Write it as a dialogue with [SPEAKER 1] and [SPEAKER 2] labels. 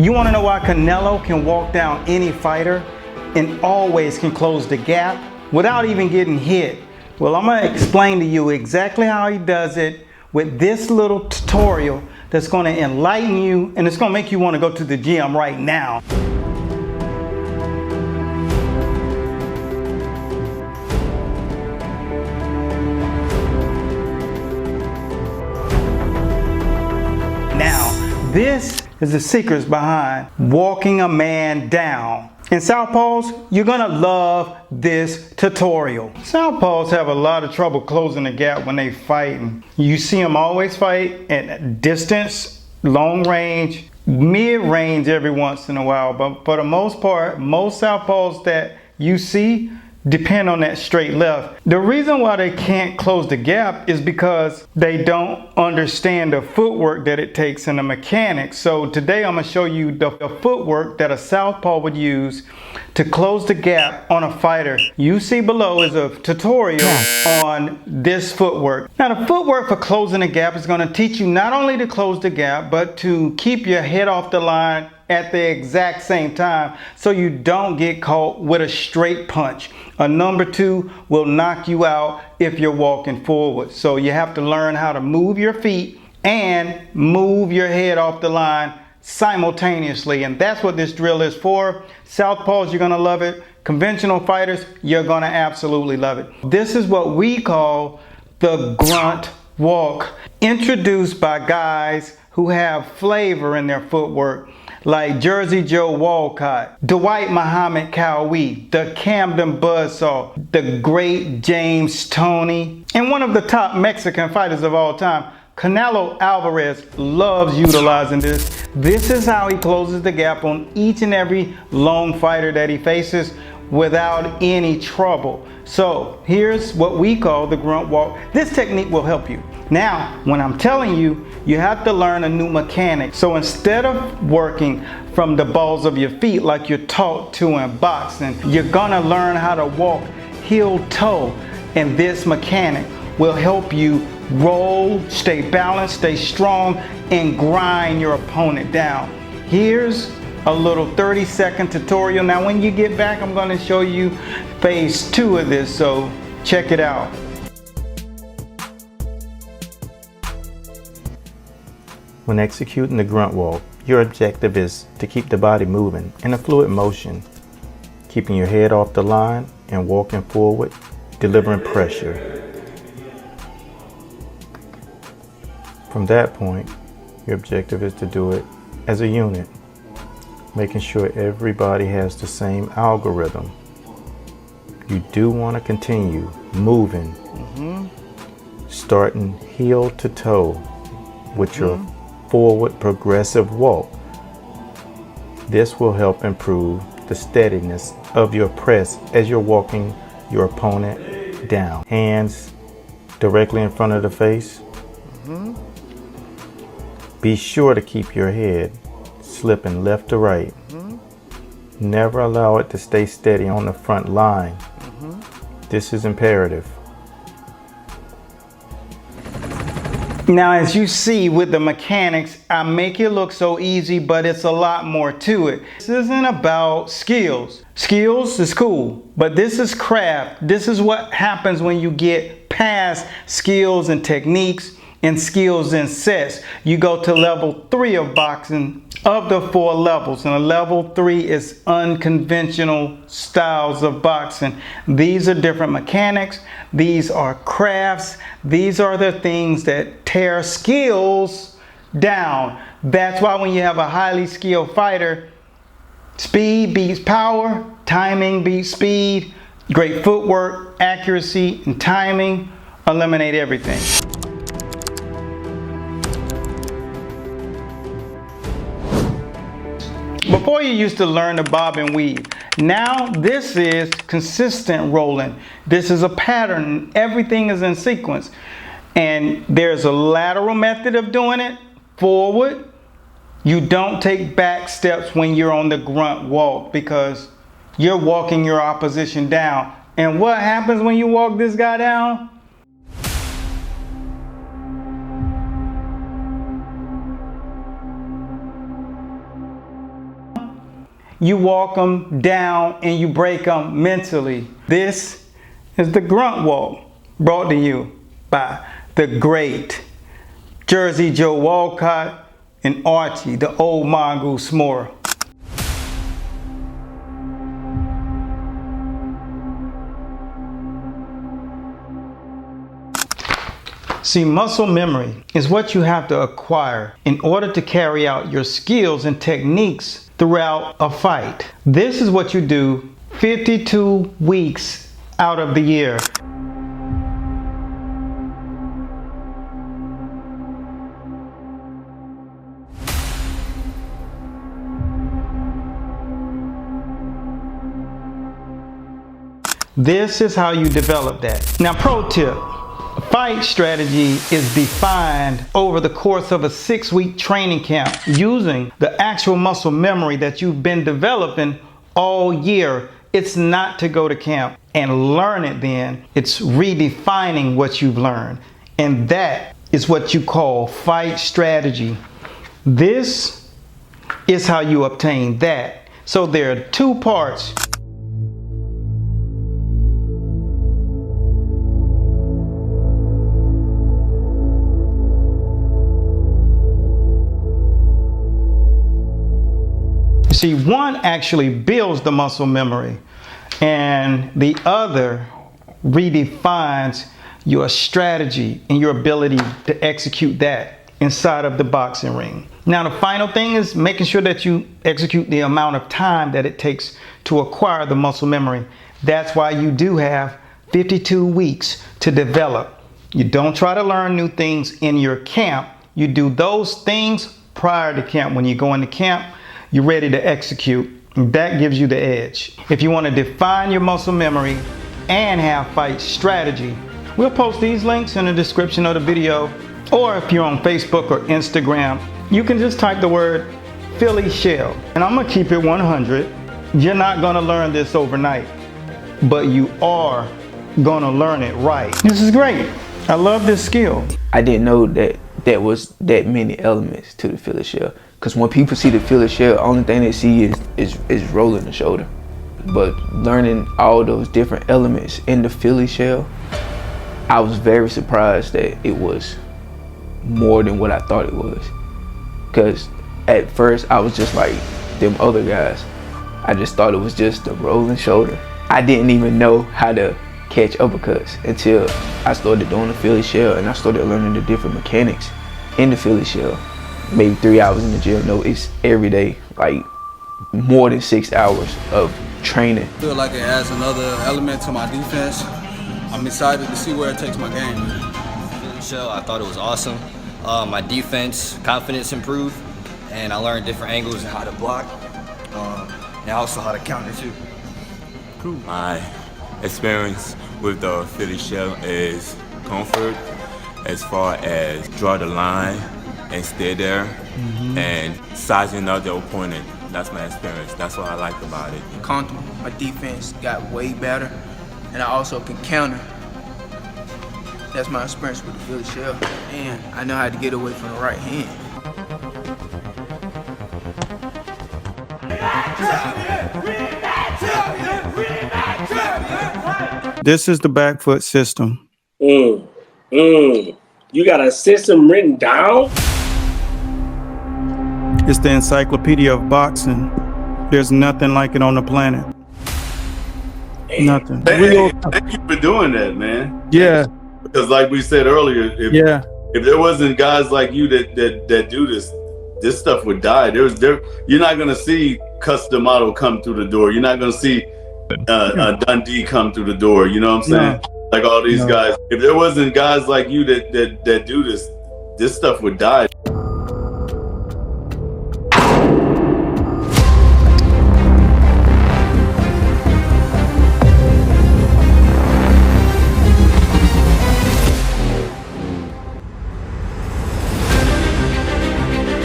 [SPEAKER 1] You want to know why Canelo can walk down any fighter and always can close the gap without even getting hit? Well, I'm going to explain to you exactly how he does it with this little tutorial that's going to enlighten you, and it's going to make you want to go to the gym right now. Now, this is the secrets behind walking a man down. In southpaws, you're gonna love this tutorial. Southpaws have a lot of trouble closing the gap when they fighting. You see them always fight at distance, long range, mid-range every once in a while, but for the most part, most southpaws that you see depend on that straight left. The reason why they can't close the gap is because they don't understand the footwork that it takes in the mechanics. So today I'm going to show you the footwork that a southpaw would use to close the gap on a fighter. You see below is a tutorial on this footwork. Now the footwork for closing the gap is going to teach you not only to close the gap, but to keep your head off the line at the exact same time so you don't get caught with a straight punch. A number two will knock you out if you're walking forward. So you have to learn how to move your feet and move your head off the line simultaneously, and that's what this drill is for. Southpaws, you're gonna love it. Conventional fighters, you're gonna absolutely love it. This is what we call the grunt walk, introduced by guys who have flavor in their footwork, like Jersey Joe Walcott, Dwight Muhammad Cowee, the Camden Buzzsaw, the great James Toney, and one of the top Mexican fighters of all time, Canelo Alvarez, loves utilizing this. This is how he closes the gap on each and every lone fighter that he faces without any trouble. So here's what we call the grunt walk. This technique will help you. Now, when I'm telling you, you have to learn a new mechanic. So instead of working from the balls of your feet like you're taught to in boxing, you're gonna learn how to walk heel toe. And this mechanic will help you roll, stay balanced, stay strong, and grind your opponent down. Here's a little 30-second tutorial. Now when you get back, I'm gonna show you phase 2 of this, so check it out.
[SPEAKER 2] When executing the grunt walk, your objective is to keep the body moving in a fluid motion, keeping your head off the line and walking forward, delivering pressure. From that point, your objective is to do it as a unit, making sure everybody has the same algorithm. You do want to continue moving, starting heel to toe with your forward progressive walk. This will help improve the steadiness of your press as you're walking your opponent down. Hands directly in front of the face. Be sure to keep your head slipping left to right. Never allow it to stay steady on the front line. This is imperative.
[SPEAKER 1] Now, as you see with the mechanics, I make it look so easy, but it's a lot more to it. This isn't about skills. Skills is cool, but this is craft. This is what happens when you get past skills and techniques and skills and sets. You go to level 3 of boxing of the 4 levels, and level 3 is unconventional styles of boxing. These are different mechanics. These are crafts. These are the things that tear skills down. That's why when you have a highly skilled fighter, speed beats power, timing beats speed, great footwork, accuracy, and timing eliminate everything. Before you used to learn to bob and weave. Now this is consistent rolling. This is a pattern. Everything is in sequence. And there's a lateral method of doing it. Forward. You don't take back steps when you're on the grunt walk because you're walking your opposition down. And what happens when you walk this guy down? you walk them down and you break them mentally. This is the grunt walk, brought to you by the great Jersey Joe Walcott and Archie, the old mongoose smorer. See, muscle memory is what you have to acquire in order to carry out your skills and techniques throughout a fight. This is what you do 52 weeks out of the year. This is how you develop that. Now, pro tip. Fight strategy is defined over the course of a 6-week training camp using the actual muscle memory that you've been developing all year. It's not to go to camp and learn it then. It's redefining what you've learned. And that is what you call fight strategy. This is how you obtain that. So there are 2 parts. See, one actually builds the muscle memory and the other redefines your strategy and your ability to execute that inside of the boxing ring. Now, the final thing is making sure that you execute the amount of time that it takes to acquire the muscle memory. That's why you do have 52 weeks to develop. You don't try to learn new things in your camp. You do those things prior to camp. When you go into camp, you're ready to execute. That gives you the edge. If you want to define your muscle memory and have fight strategy, we'll post these links in the description of the video. Or if you're on Facebook or Instagram, you can just type the word Philly Shell. And I'm gonna keep it 100. You're not gonna learn this overnight, but you are gonna learn it right. This is great. I love this skill.
[SPEAKER 3] I didn't know that there was that many elements to the Philly Shell. Because when people see the Philly Shell, only thing they see is rolling the shoulder. But learning all those different elements in the Philly Shell, I was very surprised that it was more than what I thought it was. Because at first I was just like them other guys. I just thought it was just a rolling shoulder. I didn't even know how to catch uppercuts until I started doing the Philly Shell and I started learning the different mechanics in the Philly Shell. Maybe 3 hours in the gym. No, it's every day, like more than 6 hours of training.
[SPEAKER 4] I feel like it adds another element to my defense. I'm excited to see where it takes my game.
[SPEAKER 5] Philly Shell, I thought it was awesome. My defense, confidence improved, and I learned different angles and how to block, and also how to counter too.
[SPEAKER 6] Cool. My experience with the Philly Shell is comfort as far as draw the line and stay there and sizing up the opponent. That's my experience. That's what I liked about it.
[SPEAKER 7] Comfortable. My defense got way better, and I also can counter. That's my experience with the Philly Shell, and I know how to get away from the right hand.
[SPEAKER 1] This is the back foot system.
[SPEAKER 8] You got a system written down?
[SPEAKER 1] It's the encyclopedia of boxing. There's nothing like it on the planet. Nothing.
[SPEAKER 9] Thank you for doing that, man.
[SPEAKER 1] Yeah.
[SPEAKER 9] Because like we said earlier, if there wasn't guys like you that do this stuff would die. You're not gonna see Custom Model come through the door. You're not gonna see Dundee come through the door. You know what I'm saying? Like all these guys. If there wasn't guys like you that do this stuff would die.